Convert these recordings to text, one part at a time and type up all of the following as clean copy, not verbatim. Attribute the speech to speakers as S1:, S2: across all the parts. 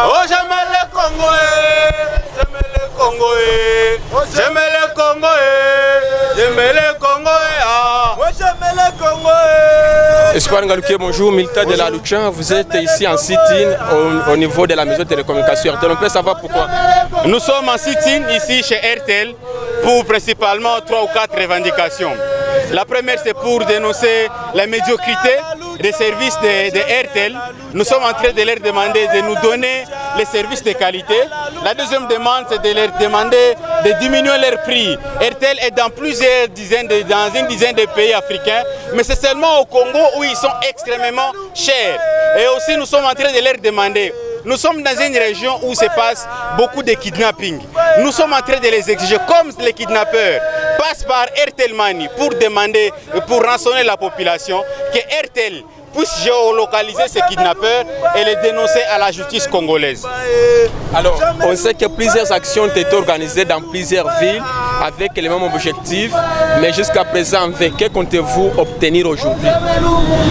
S1: Oh, j'aime le Congo, j'aime le Congo, j'aime le Congo, j'aime le Congo, j'aime le Congo.
S2: Espoir Ngalouké, bonjour, militant de la Lucha. Vous êtes ici en sit-in au niveau de la maison de télécommunication RTL. On peut savoir pourquoi?
S1: Nous sommes en sit-in ici chez RTL pour principalement 3 ou 4 revendications. La première, c'est pour dénoncer la médiocrité des services de RTL. Nous sommes en train de leur demander de nous donner les services de qualité. La deuxième demande, c'est de leur demander de diminuer leur prix. RTL est dans une dizaine de pays africains, mais c'est seulement au Congo où ils sont extrêmement chers. Et aussi, nous sommes en train de leur demander. Nous sommes dans une région où se passe beaucoup de kidnapping. Nous sommes en train de les exiger, comme les kidnappeurs passent par RTL Money pour demander, pour rançonner la population, que RTL puisse géolocaliser ces kidnappeurs et les dénoncer à la justice congolaise.
S2: Alors, on sait que plusieurs actions ont été organisées dans plusieurs villes avec les mêmes objectifs, mais jusqu'à présent, que comptez-vous obtenir aujourd'hui?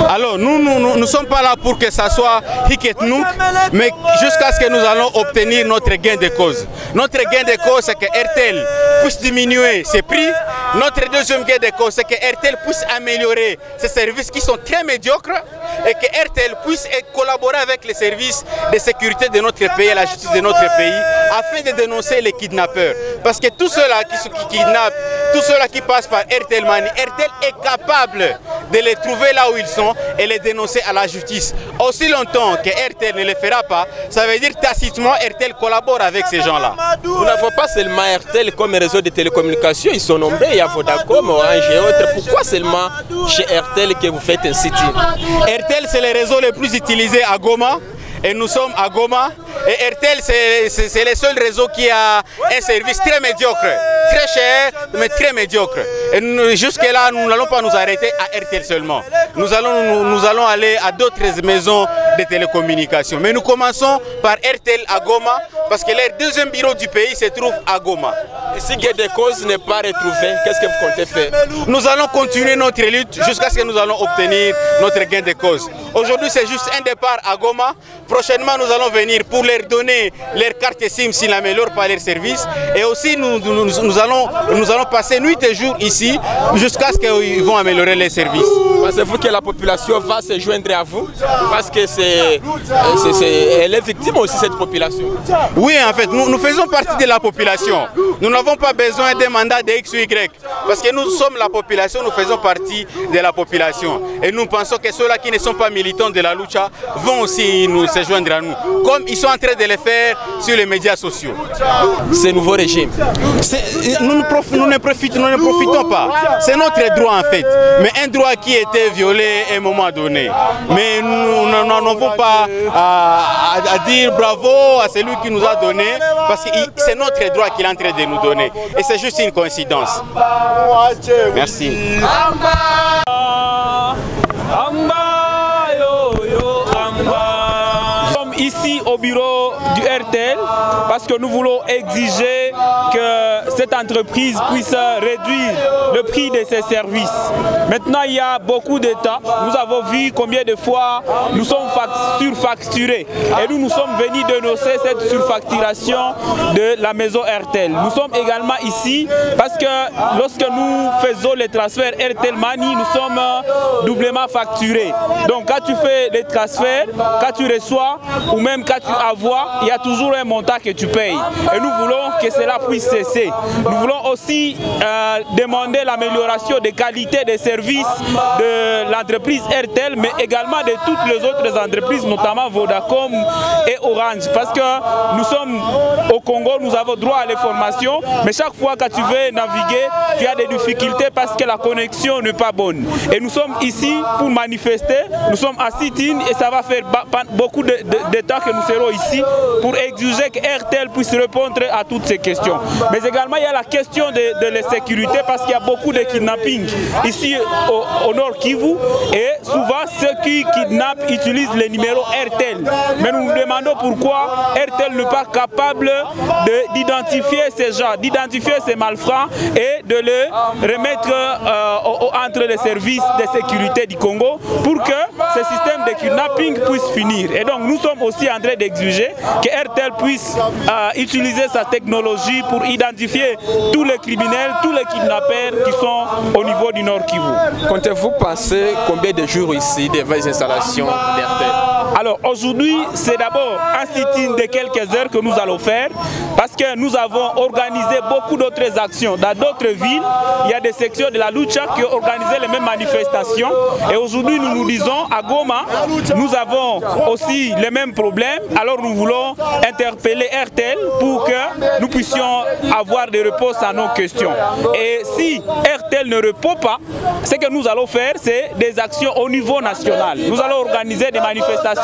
S1: Alors, nous ne sommes pas là pour que ça soit hic-et-nous, mais jusqu'à ce que nous allons obtenir notre gain de cause. Notre gain de cause, c'est que RTL puisse diminuer ses prix. Notre deuxième gain de cause, c'est que RTL puisse améliorer ses services qui sont très médiocres et que RTL puisse collaborer avec les services de sécurité de notre pays et la justice de notre pays afin de dénoncer les kidnappeurs. Parce que tous ceux-là qui kidnappent, tous ceux-là qui passent par RTL Money, RTL est capable de les trouver là où ils sont et les dénoncer à la justice. Aussi longtemps que RTL ne le fera pas, ça veut dire tacitement RTL collabore avec ces gens-là.
S2: Nous n'avons pas seulement RTL comme réseau de télécommunications, ils sont nombreux, il y a Vodacom, Orange et autres. Pourquoi seulement chez RTL que vous faites un sit-in?
S1: RTL, c'est le réseau le plus utilisé à Goma. Et nous sommes à Goma. Et RTL, c'est le seul réseau qui a un service très médiocre. Très cher, mais très médiocre. Et jusque-là, nous n'allons pas nous arrêter à RTL seulement. Nous allons aller à d'autres maisons de télécommunications. Mais nous commençons par RTL à Goma, parce que leur deuxième bureau du pays se trouve à Goma.
S2: Et si gain de cause n'est pas retrouvé, qu'est-ce que vous comptez faire?
S1: Nous allons continuer notre lutte jusqu'à ce que nous allons obtenir notre gain de cause. Aujourd'hui, c'est juste un départ à Goma. Prochainement, nous allons venir pour leur donner leur carte SIM s'ils n'améliorent pas leur service. Et aussi, nous allons passer nuit et jour ici jusqu'à ce qu'ils vont améliorer les services.
S2: Pensez-vous que la population va se joindre à vous? Parce que elle est victime aussi, cette population.
S1: Oui, en fait, nous faisons partie de la population. Nous n'avons pas besoin d'un mandat de X ou Y. Parce que nous sommes la population, nous faisons partie de la population. Et nous pensons que ceux-là qui ne sont pas militants de la lucha vont aussi se joindre à nous. Comme ils sont en train de le faire sur les médias sociaux.
S2: Ce nouveau régime,
S1: nous ne profitons pas. C'est notre droit en fait. Mais un droit qui était violé à un moment donné. Mais nous n'en avons pas à dire bravo à celui qui nous a donné. Parce que c'est notre droit qu'il est en train de nous donner. Et c'est juste une coïncidence. Merci.
S3: Nous sommes ici au bureau du RTL parce que nous voulons exiger que cette entreprise puisse réduire le prix de ses services. Maintenant, il y a beaucoup d'États. Nous avons vu combien de fois nous sommes surfacturés. Et nous sommes venus dénoncer cette surfacturation de la maison RTL. Nous sommes également ici parce que lorsque nous faisons les transferts RTL Money, nous sommes doublement facturés. Donc quand tu fais des transferts, quand tu reçois ou même quand tu envoies, il y a toujours un montant que tu payes. Et nous voulons que cela puisse cesser. Nous voulons aussi demander l'amélioration des qualités des services de l'entreprise RTL, mais également de toutes les autres entreprises, notamment Vodacom et Orange. Parce que nous sommes au Congo, nous avons droit à l'information, mais chaque fois que tu veux naviguer, tu as des difficultés parce que la connexion n'est pas bonne. Et nous sommes ici pour manifester, nous sommes à sit-in et ça va faire beaucoup de temps que nous serons ici pour exiger que RTL puisse répondre à toutes ces questions. Mais également, il y a la question de la sécurité parce qu'il y a beaucoup de kidnapping ici au Nord Kivu et souvent ceux qui kidnappent utilisent les numéros RTL. Mais nous nous demandons pourquoi RTL n'est pas capable d'identifier ces gens, d'identifier ces malfrats et de les remettre entre les services de sécurité du Congo pour que ce système de kidnapping puisse finir. Et donc nous sommes aussi en train d'exiger que RTL puisse utiliser sa technologie pour identifier tous les criminels, tous les kidnappeurs qui sont au niveau du Nord Kivu.
S2: Comptez-vous passer combien de jours ici devant les installations d'RTL?
S3: Alors aujourd'hui, c'est d'abord un sit-in de quelques heures que nous allons faire parce que nous avons organisé beaucoup d'autres actions dans d'autres villes. Il y a des sections de la lucha qui ont organisé les mêmes manifestations et aujourd'hui nous nous disons à Goma, nous avons aussi les mêmes problèmes, alors nous voulons interpeller RTL pour que nous puissions avoir des réponses à nos questions. Et si RTL ne répond pas, ce que nous allons faire, c'est des actions au niveau national. Nous allons organiser des manifestations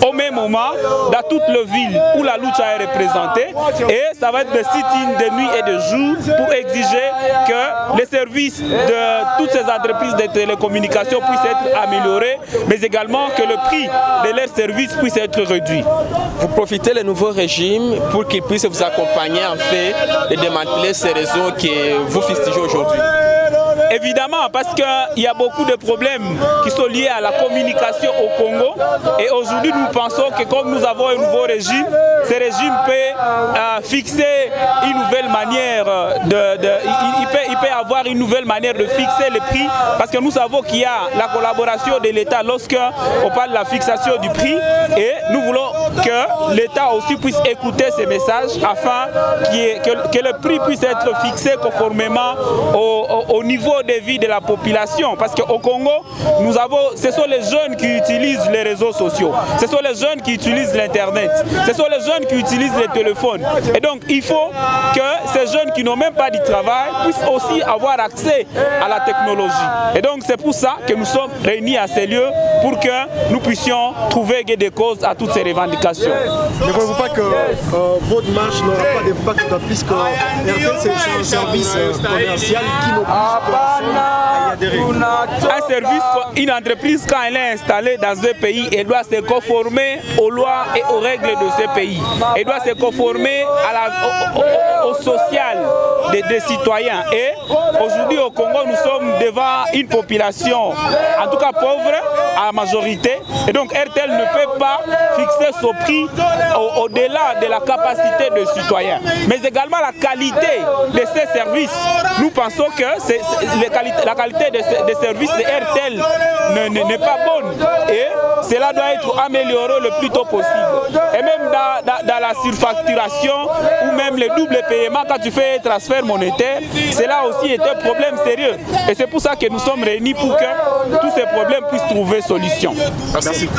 S3: au même moment dans toutes les villes où la lucha est représentée et ça va être des sit-in de nuit et de jour pour exiger que les services de toutes ces entreprises de télécommunications puissent être améliorés, mais également que le prix de leurs services puisse être réduit.
S2: Vous profitez du nouveau régime pour qu'il puisse vous accompagner en fait de démanteler ces réseaux que vous fustigez aujourd'hui?
S3: Évidemment, parce qu'il y a beaucoup de problèmes qui sont liés à la communication au Congo. Et aujourd'hui, nous pensons que comme nous avons un nouveau régime, ce régime peut fixer une nouvelle manière il peut avoir une nouvelle manière de fixer les prix. Parce que nous savons qu'il y a la collaboration de l'État lorsqu'on parle de la fixation du prix. Et nous voulons que l'État aussi puisse écouter ces messages afin que le prix puisse être fixé conformément au niveau de vie de la population, parce qu'au Congo, ce sont les jeunes qui utilisent les réseaux sociaux, ce sont les jeunes qui utilisent l'internet, ce sont les jeunes qui utilisent les téléphones. Et donc il faut que ces jeunes qui n'ont même pas de travail puissent aussi avoir accès à la technologie. Et donc c'est pour ça que nous sommes réunis à ces lieux pour que nous puissions trouver des causes à toutes ces revendications.
S4: Ne voyez-vous pas que votre marche n'aura pas d'impact puisque RTL c'est un service commercial qui n'oblige pas.
S3: Un service, une entreprise, quand elle est installée dans un pays, elle doit se conformer aux lois et aux règles de ce pays. Elle doit se conformer au social des citoyens. Et aujourd'hui au Congo, nous sommes devant une population, en tout cas pauvre, à la majorité. Et donc RTL ne peut pas fixer son prix au-delà de la capacité des citoyens. Mais également la qualité de ces services. Nous pensons que la qualité des services de RTL n'est pas bonne. Et cela doit être amélioré le plus tôt possible. Et même dans la surfacturation ou même le double paiement quand tu fais un transfert monétaire, cela aussi est un problème sérieux. Et c'est pour ça que nous sommes réunis pour que tous ces problèmes puissent trouver solution.
S4: Merci.